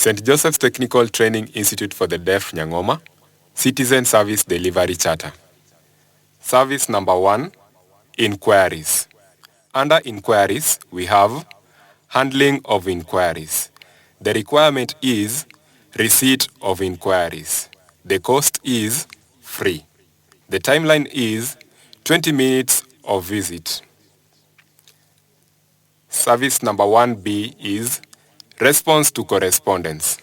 St. Joseph's Technical Training Institute for the Deaf, Nyang'Oma, Citizen Service Delivery Charter. Service number 1, Inquiries. Under Inquiries, we have Handling of Inquiries. The requirement is Receipt of Inquiries. The cost is free. The timeline is 20 minutes of visit. Service number 1B is Response to Correspondence.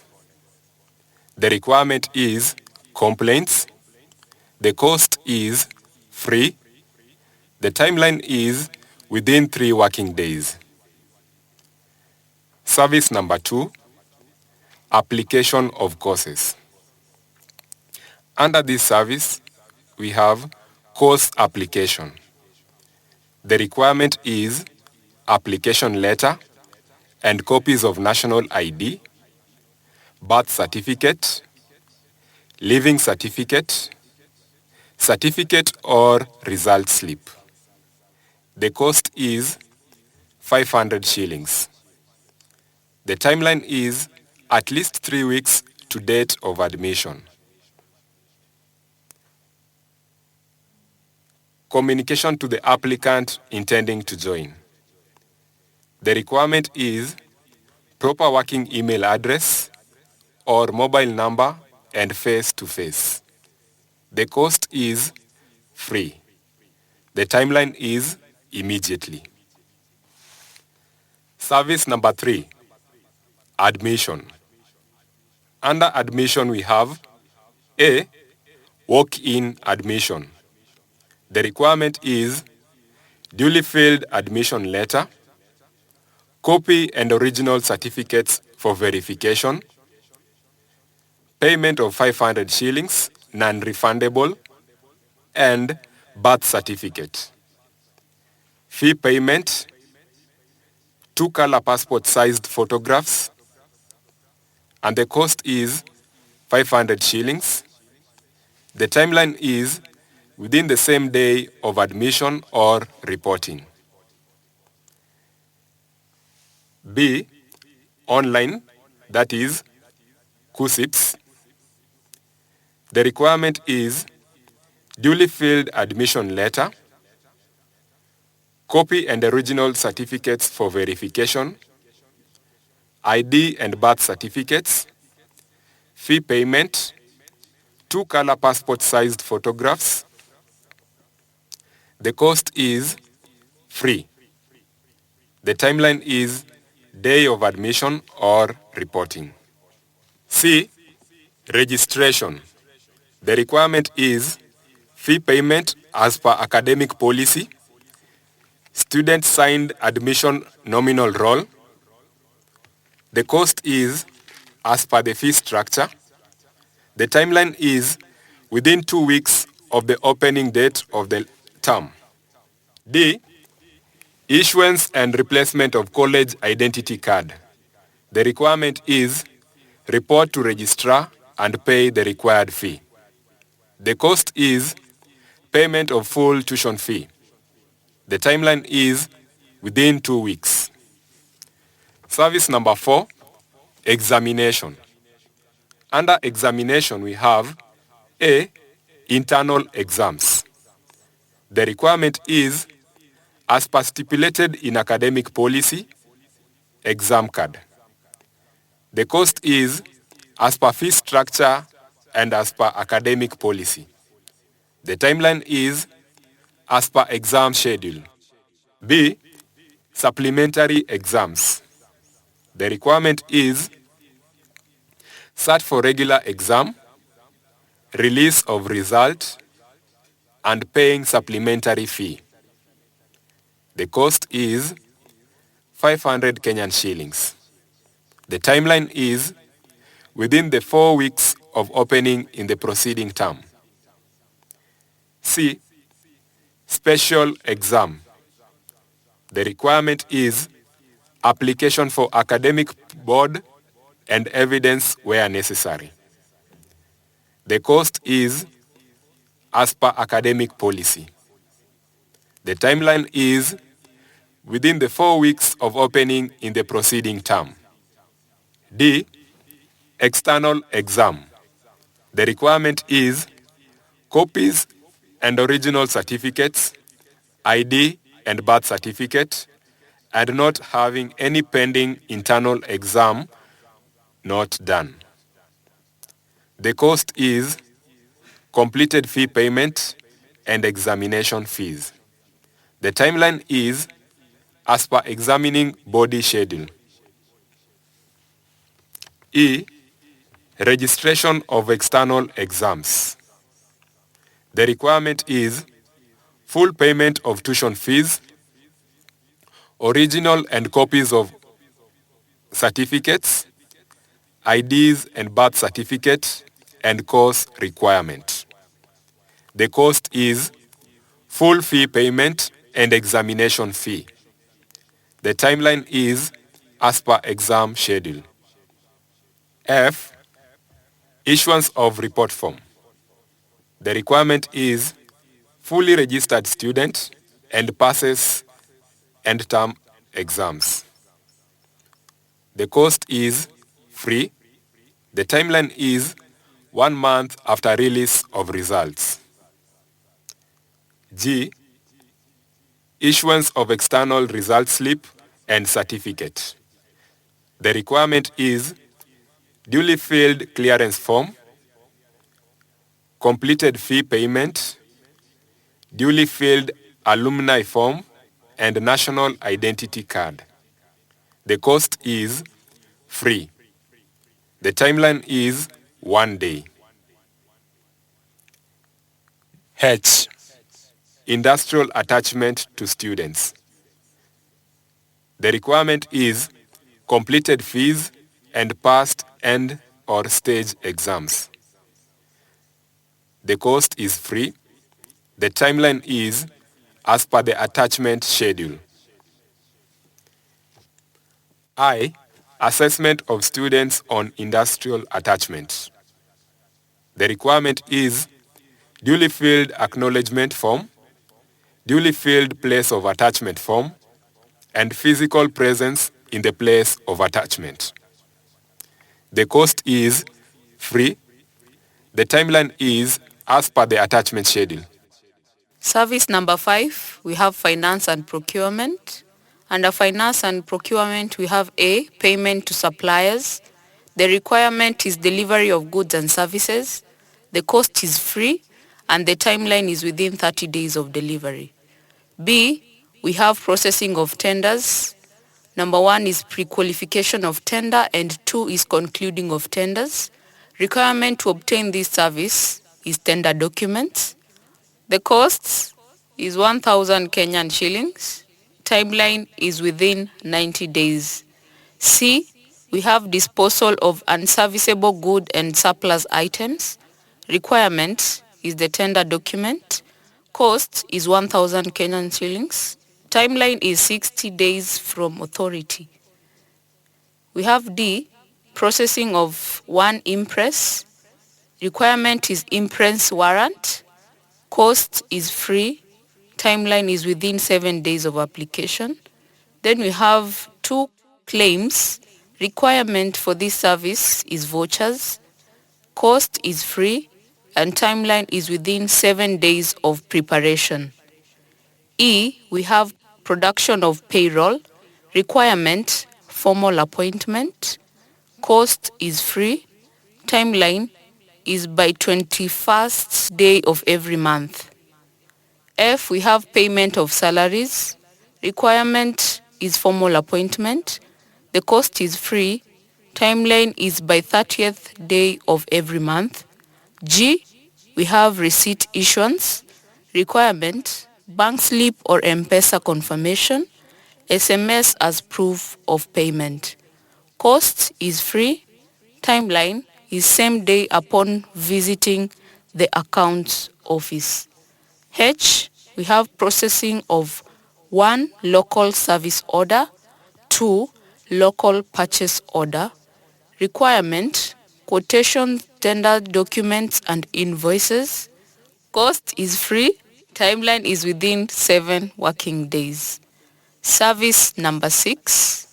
The requirement is Complaints. The cost is free. The timeline is within 3 working days. Service number 2, Application of Courses. Under this service, we have Course Application. The requirement is application letter and copies of national ID, birth certificate, living certificate, certificate or result slip. The cost is 500 shillings. The timeline is at least 3 weeks to date of admission. Communication to the applicant intending to join. The requirement is proper working email address or mobile number and face-to-face. The cost is free. The timeline is immediately. Service number 3, Admission. Under admission, we have A, Walk-in admission. The requirement is duly filled admission letter, copy and original certificates for verification, payment of 500 shillings, non-refundable, and birth certificate. Fee payment, 2 color passport-sized photographs, and the cost is 500 shillings. The timeline is within the same day of admission or reporting. B, online, that is KUSIPS. The requirement is duly filled admission letter, copy and original certificates for verification, ID and birth certificates, fee payment, 2 color passport-sized photographs. The cost is free. The timeline is day of admission or reporting. C, registration. The requirement is fee payment as per academic policy, student signed admission nominal roll. The cost is as per the fee structure. The timeline is within 2 weeks of the opening date of the term. D, issuance and replacement of college identity card. The requirement is report to registrar and pay the required fee. The cost is payment of full tuition fee. The timeline is within 2 weeks. Service number 4, examination. Under examination, we have A, internal exams. The requirement is as per stipulated in academic policy, exam card. The cost is as per fee structure and as per academic policy. The timeline is as per exam schedule. B, supplementary exams. The requirement is sat for regular exam, release of result, and paying supplementary fee. The cost is 500 Kenyan shillings. The timeline is within the 4 weeks of opening in the preceding term. C, special exam. The requirement is application for academic board and evidence where necessary. The cost is as per academic policy. The timeline is within the 4 weeks of opening in the preceding term. D, External exam. The requirement is copies and original certificates, ID and birth certificate, and not having any pending internal exam not done. The cost is completed fee payment and examination fees. The timeline is as per examining body schedule. E. Registration of external exams. The requirement is full payment of tuition fees, original and copies of certificates, IDs and birth certificate, and course requirement. The cost is full fee payment and examination fee. The timeline is as per exam schedule. F. Issuance of report form. The requirement is fully registered student and passes end term exams. The cost is free. The timeline is 1 month after release of results. G. Issuance of external result slip and certificate. The requirement is duly filled clearance form, completed fee payment, duly filled alumni form, and national identity card. The cost is free. The timeline is 1 day. H. Industrial attachment to students. The requirement is completed fees and passed end or stage exams. The cost is free. The timeline is as per the attachment schedule. I. Assessment of students on industrial attachment. The requirement is duly filled acknowledgement form, duly filled place of attachment form, and physical presence in the place of attachment. The cost is free. The timeline is as per the attachment schedule. Service number 5, we have finance and procurement. Under finance and procurement, we have A, payment to suppliers. The requirement is delivery of goods and services. The cost is free and the timeline is within 30 days of delivery. B, we have processing of tenders. Number 1 is pre-qualification of tender and 2 is concluding of tenders. Requirement to obtain this service is tender documents. The cost is 1,000 Kenyan shillings. Timeline is within 90 days. C, we have disposal of unserviceable good and surplus items. Requirement is the tender document. Cost is 1,000 Kenyan shillings. Timeline is 60 days from authority. We have D, processing of one impress. Requirement is impress warrant. Cost is free. Timeline is within 7 days of application. Then we have 2 claims. Requirement for this service is vouchers. Cost is free and timeline is within 7 days of preparation. E, we have production of payroll. Requirement, formal appointment. Cost is free. Timeline is by 21st day of every month. F, we have payment of salaries. Requirement is formal appointment. The cost is free. Timeline is by 30th day of every month. G, we have receipt issuance. Requirement, bank slip or M-Pesa confirmation. SMS as proof of payment. Cost is free. Timeline is same day upon visiting the accounts office. H, we have processing of 1, local service order, 2, local purchase order. Requirement, quotation, tender documents and invoices. Cost is free. Timeline is within 7 working days. Service number 6,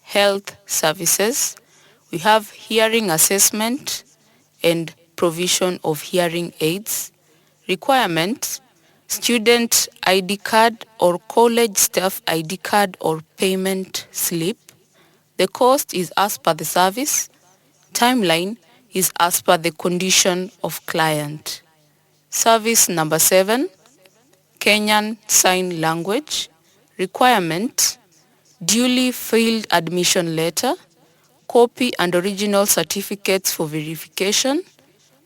health services. we have hearing assessment and provision of hearing aids. Requirement: student ID card or college staff ID card or payment slip. The cost is as per the service. Timeline is as per the condition of client. Service number 7, Kenyan Sign Language. Requirement: duly filled admission letter, copy and original certificates for verification,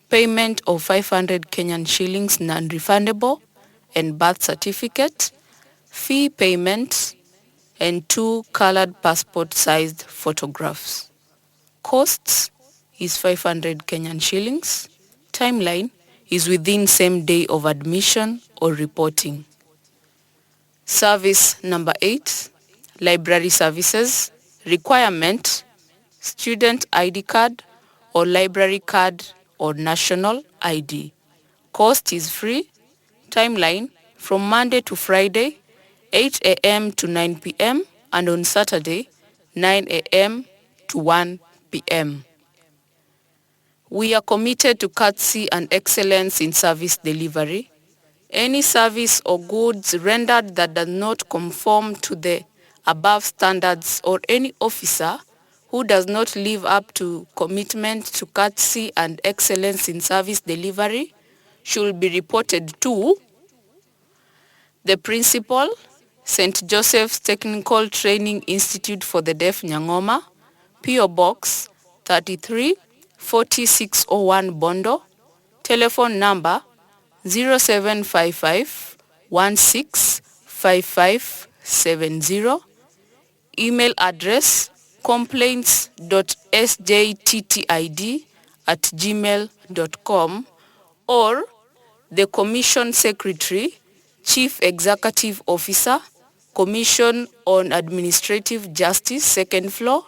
payment of 500 Kenyan shillings non-refundable, and birth certificate, fee payment, and 2 colored passport-sized photographs. Costs is 500 Kenyan shillings. Timeline is within same day of admission or reporting. Service number 8, library services. Requirement: student ID card or library card or national ID. Cost is free. Timeline from Monday to Friday, 8 a.m. to 9 p.m. and on Saturday, 9 a.m. to 1 p.m. We are committed to courtesy and excellence in service delivery. Any service or goods rendered that does not conform to the above standards or any officer who does not live up to commitment to courtesy and excellence in service delivery should be reported to the principal, St. Joseph's Technical Training Institute for the Deaf, Nyang'Oma, P.O. Box 33 4601 Bondo, telephone number 0755 165570, email address complaints.sjttid@gmail.com, or the Commission Secretary, Chief Executive Officer, Commission on Administrative Justice, 2nd floor,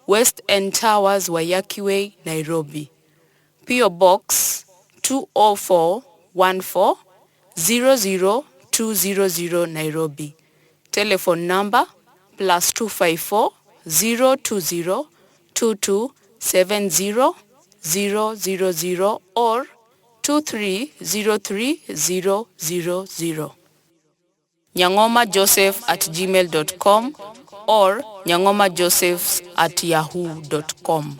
West End Towers, Waiyaki Way, Nairobi. P.O. Box 20414 00200 Nairobi. Telephone number +254 020 2270 000 or 2303000. nyang'omajoseph@gmail.com or nyang'omajosephs@yahoo.com.